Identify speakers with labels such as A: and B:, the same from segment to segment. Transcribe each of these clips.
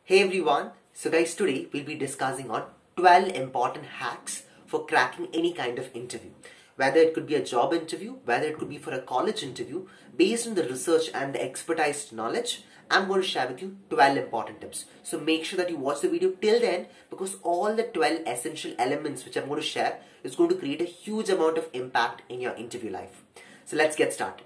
A: Hey everyone, so guys, today we'll be discussing on 12 important hacks for cracking any kind of interview. Whether it could be a job interview, whether it could be for a college interview, based on the research and the expertise knowledge, I'm going to share with you 12 important tips. So make sure that you watch the video till the end because all the 12 essential elements which I'm going to share is going to create a huge amount of impact in your interview life. So let's get started.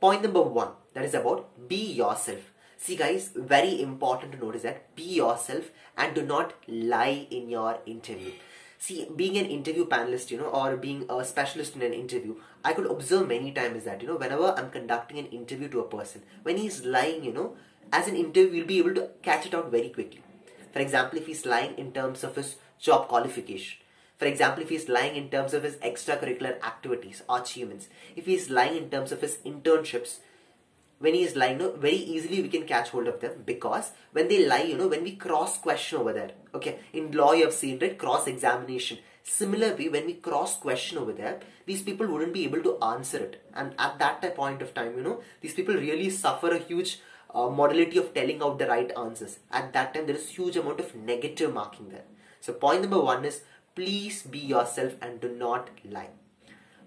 A: Point number 1, that is about be yourself. See guys, very important to notice that be yourself and do not lie in your interview. See, being an interview panelist, or being a specialist in an interview, I could observe many times that, whenever I'm conducting an interview to a person, when he's lying, as an interview, you'll be able to catch it out very quickly. For example, if he's lying in terms of his job qualification. For example, if he's lying in terms of his extracurricular activities or achievements. If he's lying in terms of his internships. When he is lying, very easily we can catch hold of them because when they lie, when we cross question over there, okay, in law you have seen, right, cross examination. Similarly, when we cross question over there, these people wouldn't be able to answer it, and at that point of time, these people really suffer a huge modality of telling out the right answers. At that time, there is huge amount of negative marking there. So point number 1 is please be yourself and do not lie.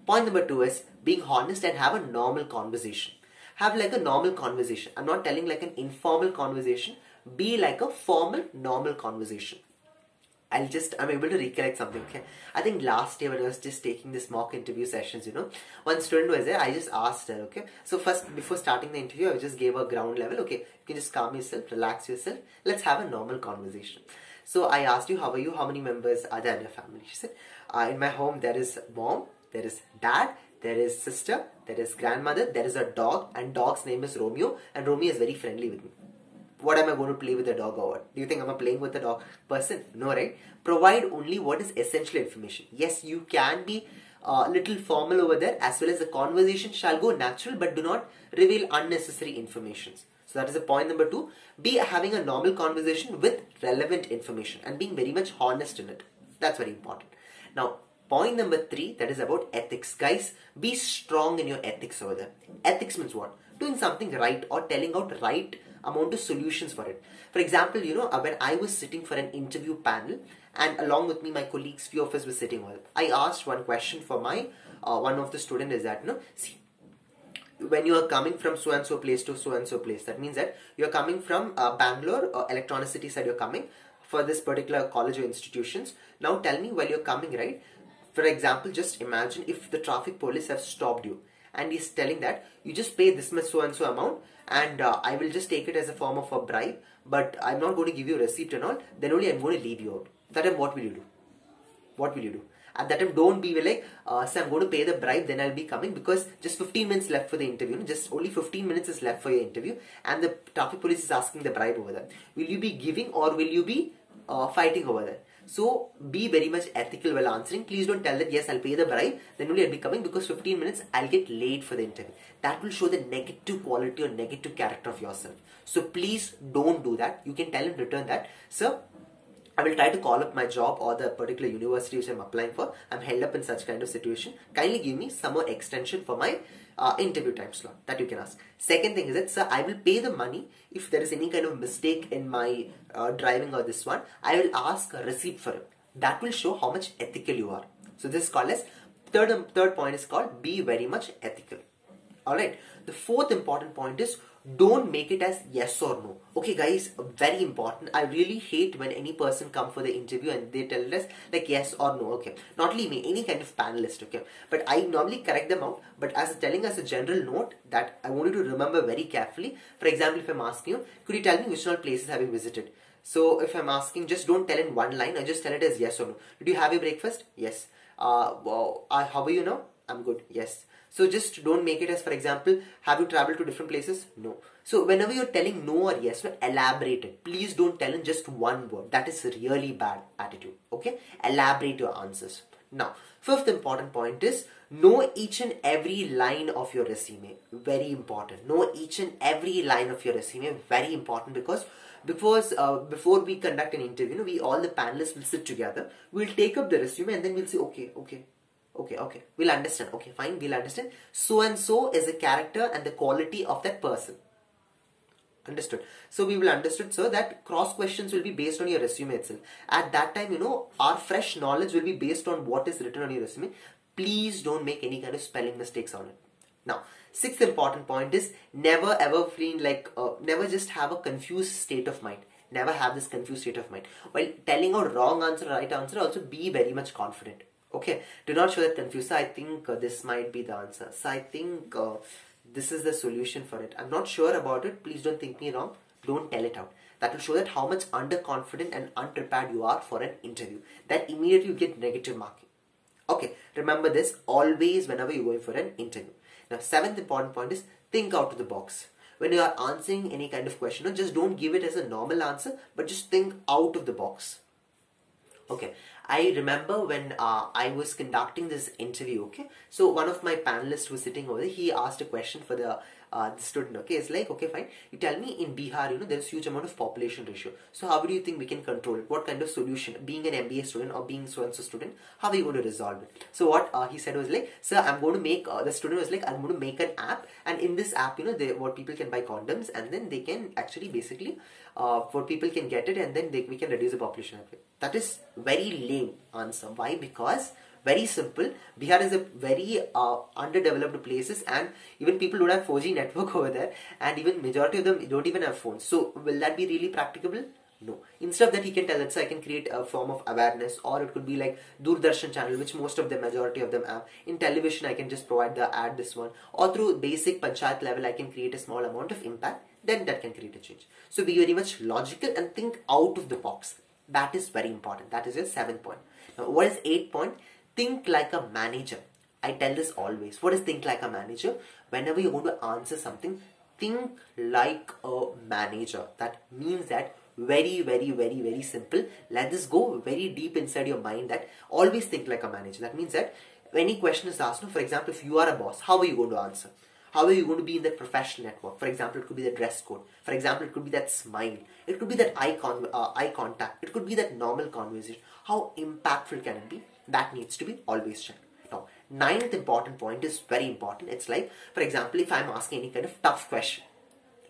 A: Point number 2 is being honest and have a normal conversation. Have like a normal conversation. I'm not telling like an informal conversation. Be like a formal, normal conversation. I'm able to recollect something, okay? I think last year when I was just taking this mock interview sessions, one student was there, I just asked her, okay? So first, before starting the interview, I just gave her ground level, okay? You can just calm yourself, relax yourself. Let's have a normal conversation. So I asked you, how are you? How many members are there in your family? She said, in my home, there is mom, there is dad, there is sister, there is grandmother, there is a dog, and dog's name is Romeo, and Romeo is very friendly with me. What am I going to play with the dog or what? Do you think I'm playing with the dog person? No, right? Provide only what is essential information. Yes, you can be a little formal over there as well as the conversation shall go natural, but do not reveal unnecessary information. So that is the point number 2. Be having a normal conversation with relevant information and being very much honest in it. That's very important. Now, point number 3, that is about ethics. Guys, be strong in your ethics over there. Ethics means what? Doing something right or telling out right amount of solutions for it. For example, when I was sitting for an interview panel and along with me, my colleagues, few of us were sitting over, I asked one question for my, one of the student is that, see, when you are coming from so and so place to so and so place, that means that you are coming from Bangalore or Electronic City side, you're coming for this particular college or institutions. Now tell me while you're coming, right? For example, just imagine if the traffic police have stopped you and he's telling that you just pay this much so and so amount and I will just take it as a form of a bribe, but I'm not going to give you a receipt and all, then only I'm going to leave you out. That time what will you do? What will you do? At that time, don't be like, so I'm going to pay the bribe, then I'll be coming because just 15 minutes left for the interview. Just only 15 minutes is left for your interview and the traffic police is asking the bribe over there. Will you be giving or will you be fighting over there? So be very much ethical while answering. Please don't tell that yes, I'll pay the bribe, then only I'll be coming because 15 minutes I'll get late for the interview. That will show the negative quality or negative character of yourself. So please don't do that. You can tell in return that, sir, I will try to call up my job or the particular university which I'm applying for. I'm held up in such kind of situation. Kindly give me some more extension for my interview time slot. That you can ask. Second thing is that, sir, I will pay the money if there is any kind of mistake in my driving or this one. I will ask a receipt for it. That will show how much ethical you are. So this is called as, third point is called be very much ethical. Alright. The fourth important point is don't make it as yes or no. Okay guys, very important. I really hate when any person come for the interview and they tell us like yes or no. Okay, not only me, any kind of panelist. Okay, but I normally correct them out, but as telling as a general note that I want you to remember very carefully. For example, if I'm asking you, could you tell me which all places have you visited? So if I'm asking, just don't tell in one line, I just tell it as yes or no. Did you have your breakfast? Yes. How are you now? I'm good. Yes. So just don't make it as, for example, have you traveled to different places? No. So whenever you're telling no or yes, elaborate it. Please don't tell in just one word. That is really bad attitude. Okay? Elaborate your answers. Now, fifth important point is know each and every line of your resume. Very important. Know each and every line of your resume. Very important because before we conduct an interview, we all the panelists will sit together. We'll take up the resume and then we'll say, okay, we'll understand. Okay, fine, we'll understand. So and so is the character and the quality of that person. Understood. So we will understood, sir, that cross questions will be based on your resume itself. At that time, our fresh knowledge will be based on what is written on your resume. Please don't make any kind of spelling mistakes on it. Now, sixth important point is never ever feel like, never just have a confused state of mind. Never have this confused state of mind. While telling a wrong answer, right answer, also be very much confident. Okay, do not show that confused. So I think this might be the answer. So I think this is the solution for it. I'm not sure about it. Please don't think me wrong. Don't tell it out. That will show that how much underconfident and unprepared you are for an interview. That immediately you get negative marking. Okay, remember this always whenever you're going for an interview. Now, seventh important point is think out of the box. When you are answering any kind of question, just don't give it as a normal answer, but just think out of the box. Okay, I remember when I was conducting this interview, okay, so one of my panelists was sitting over there, he asked a question for the student, okay, it's like, okay, fine, you tell me in Bihar, there's huge amount of population ratio, so how do you think we can control it? What kind of solution, being an MBA student or being so-and-so student, how are you going to resolve it? So what he said was like, sir, I'm going to make, the student was like, I'm going to make an app, and in this app, what people can buy condoms, and then they can actually basically, what people can get it, and then we can reduce the population. That is very lame answer. Why? Because very simple. Bihar is a very underdeveloped places, and even people don't have 4G network over there, and even majority of them don't even have phones. So will that be really practicable? No. Instead of that, he can tell that, so I can create a form of awareness, or it could be like Doordarshan channel, which most of the majority of them have. In television, I can just provide the ad, this one, or through basic panchayat level, I can create a small amount of impact. Then that can create a change. So be very much logical and think out of the box. That is very important. That is your 7th point. Now, what is 8th point? Think like a manager. I tell this always. What is think like a manager? Whenever you're going to answer something, think like a manager. That means that very, very, very, very simple. Let this go very deep inside your mind, that always think like a manager. That means that when any question is asked, for example, if you are a boss, how are you going to answer? How are you going to be in that professional network? For example, it could be the dress code. For example, it could be that smile. It could be that eye contact. It could be that normal conversation. How impactful can it be? That needs to be always checked. Now, 9th important point is very important. It's like, for example, if I'm asking any kind of tough question.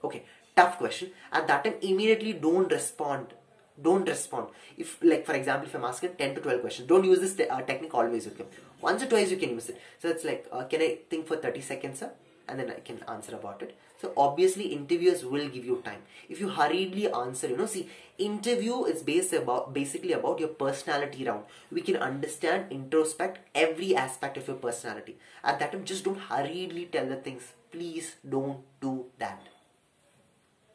A: Okay, tough question. At that time, immediately don't respond. Don't respond. If, like, for example, if I'm asking 10 to 12 questions, don't use this technique always. Okay, once or twice you can use it. So it's like, can I think for 30 seconds, sir? And then I can answer about it. So obviously interviewers will give you time. If you hurriedly answer, see, interview is basically about your personality round. We can understand, introspect every aspect of your personality. At that time, just don't hurriedly tell the things. Please don't do that.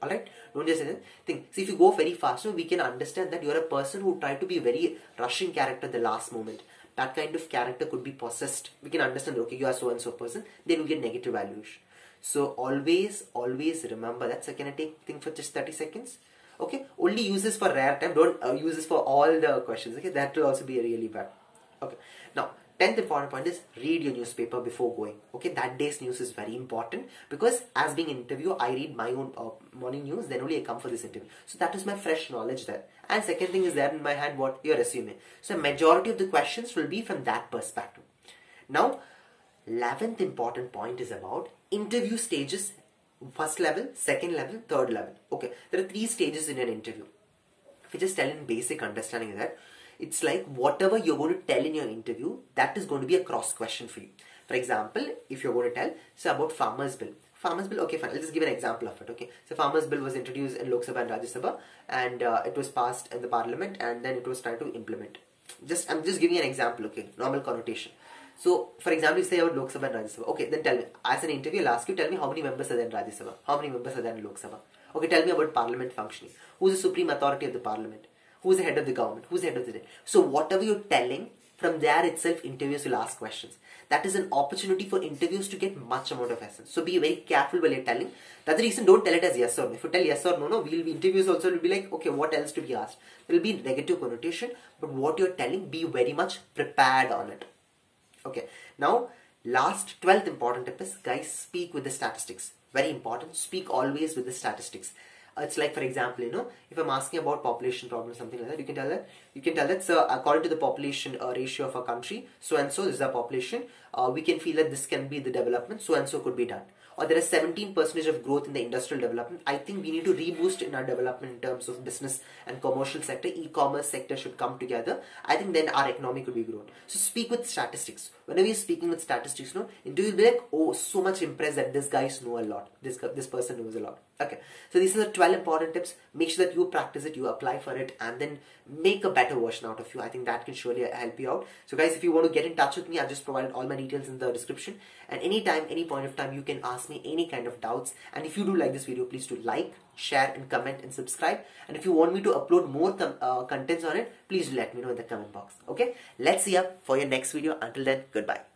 A: Alright? Don't just say that thing. See, if you go very fast, we can understand that you're a person who tried to be very rushing character at the last moment. That kind of character could be possessed. We can understand, okay, you are so and so person, then we get negative valuation. So always remember that. So can I take thing for just 30 seconds? Okay, only use this for rare time. Don't use this for all the questions. Okay, that will also be really bad. Okay, now 10th important point is read your newspaper before going. Okay, that day's news is very important, because as being an interviewer, I read my own morning news, then only I come for this interview. So that is my fresh knowledge there. And second thing is there in my hand, what? Your resume. So majority of the questions will be from that perspective. Now, 11th important point is about interview stages. First level, second level, third level. Okay, there are 3 stages in an interview. If you just tell in basic understanding that, it's like whatever you're going to tell in your interview, that is going to be a cross question for you. For example, if you're going to tell, say about Farmers Bill. Farmers Bill, okay fine, I'll just give an example of it, okay. So Farmers Bill was introduced in Lok Sabha and Rajya Sabha, and it was passed in the parliament, and then it was tried to implement. I'm just giving an example, okay, normal connotation. So, for example, you say about Lok Sabha and Rajya Sabha, okay, then tell me, as an interview, I'll ask you, tell me how many members are there in Rajya Sabha, how many members are there in Lok Sabha. Okay, tell me about parliament functioning. Who's the supreme authority of the parliament? Who's the head of the government? Who's the head of the state? So whatever you're telling, from there itself, interviewers will ask questions. That is an opportunity for interviews to get much amount of essence. So be very careful while you're telling. That's the reason don't tell it as yes or no. If you tell yes or no, interviews also will be like, okay, what else to be asked? There will be negative connotation, but what you're telling, be very much prepared on it. Okay. Now, last 12th important tip is, guys, speak with the statistics. Very important. Speak always with the statistics. It's like, for example, if I'm asking about population problem, something like that, you can tell that, so according to the population ratio of a country, so and so is the population, we can feel that this can be the development, so and so could be done. or there is 17% of growth in the industrial development, I think we need to reboost in our development in terms of business and commercial sector. E-commerce sector should come together. I think then our economy could be grown. So speak with statistics. Whenever you're speaking with statistics, you'll be like, oh, so much impressed that this guys know a lot. This person knows a lot. Okay, so these are the 12 important tips. Make sure that you practice it, you apply for it, and then make a better version out of you. I think that can surely help you out. So guys, if you want to get in touch with me, I've just provided all my details in the description. And anytime, any point of time, you can ask me any kind of doubts. And if you do like this video, please do like, share, and comment and subscribe. And if you want me to upload more contents on it, please do let me know in the comment box. Okay, let's see you for your next video. Until then, goodbye.